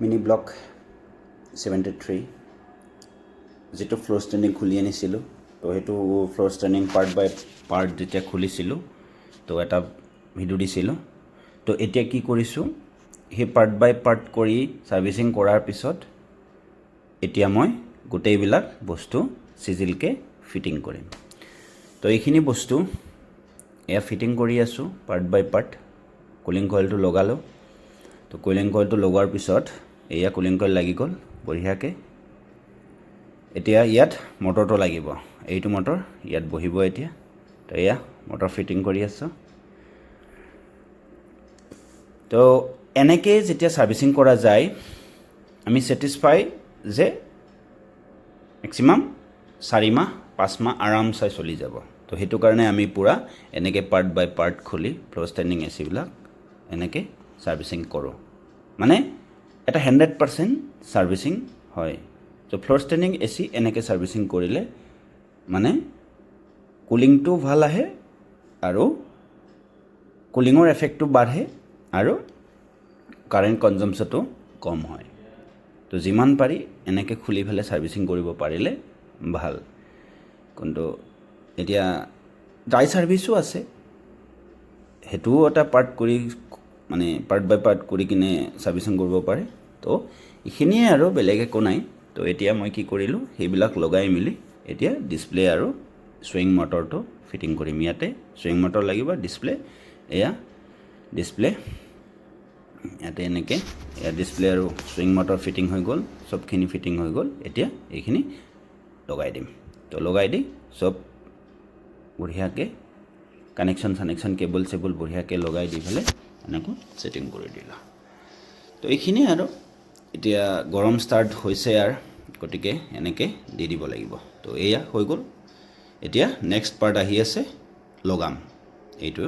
mini block 73 যেটো floor standing খুলি আনিছিলোঁ তো সেইটো ফ্লোৰ ষ্টেণ্ডিং পাৰ্ট বাই পাৰ্ট যেতিয়া খুলিছিলোঁ তো এটা ভিডিঅ' দিছিলোঁ তো এতিয়া কি কৰিছোঁ সেই পাৰ্ট বাই পাৰ্ট কৰি সাৰ্ভিসিং কৰাৰ পিছত এতিয়া মই গোটেইবিলাক বস্তু সিজিলকে ফিটিং কৰিম তো এইখিনি বস্তু এয়া ফিটিং কৰি আছো পাৰ্ট বাই পাৰ্ট কুলিং কইলটো লগালো তো কুলিং কইলটো লগোৱাৰ পিছত এয়া কুলিং কইল লাগি গ'ল বঢ়িয়াকে এতিয়া ইয়াত মটৰটো লাগিব এইটো মটৰ ইয়াত বহিব এতিয়া তো এয়া মটৰ ফিটিং কৰি আছো তো এনেকে যেতিয়া সাৰ্ভিসিং কৰা যায় আমি স্যাটিসফাই যে ম্যাক্সিমাম 4 মাহ 5 মাহ আৰামসে চলি যাব তো হেতু কাৰণে আমি পুৰা এনেকে পাৰ্ট বাই পাৰ্ট খুলি ফ্লোৰ ষ্টেণ্ডিং এচি বিলাক এনেকে সাৰ্ভিসিং কৰো মানে এটা 100% সাৰ্ভিসিং হয় তো ফ্লোৰ ষ্টেণ্ডিং এচি এনেকে সাৰ্ভিসিং কৰিলে মানে কুলিংটো ভাল আহে আৰু কুলিঙৰ এফেক্টটো বাঢ়ে আৰু কাৰেন্ট কনজাম্পচনটো কম হয় তো যিমান পাৰি এনেকে খুলি ফেলে সাৰ্ভিসিং কৰিব পাৰিলে ভাল কিন্তু এতিয়া ড্ৰাই সাৰ্ভিসও আছে হেতু এটা পাৰ্ট কৰি মানে পাৰ্ট বাই পাৰ্ট কৰি কিনে সাৰ্ভিসিং কৰিব পাৰে তো ইখিনিয়ে আৰু বেলেগ একো নাই তো এতিয়া মই কি কৰিলো হেবিলাক লগাই মিলি এতিয়া ডিসপ্লে আৰু সুইং মটৰটো ফিটিং কৰিম ইয়াতে সুইং মটৰ লাগিব ডিসপ্লে এয়া ডিসপ্লে ইয়াতে এনেকে এয়া ডিসপ্লে আৰু সুইং মটৰ ফিটিং হৈ গ'ল সবখিনি ফিটিং হৈ গ'ল এতিয়া এইখিনি লগাই দিম তো লগাই দি সব বঢ়িয়াকে কানেকশন কেবল সেবল বঢ়িয়াকে লগাই দি ফেলে এনেকৈ সেটিং কৰি দিলা তো এইখিনি আৰু এতিয়া গৰম স্টাৰ্ট হৈছে আৰু গটিকে এনেকে দি দিব লাগিব তো এয়া হৈ গ'ল এতিয়া নেক্সট পাৰ্ট আহি আছে লগাম এইটো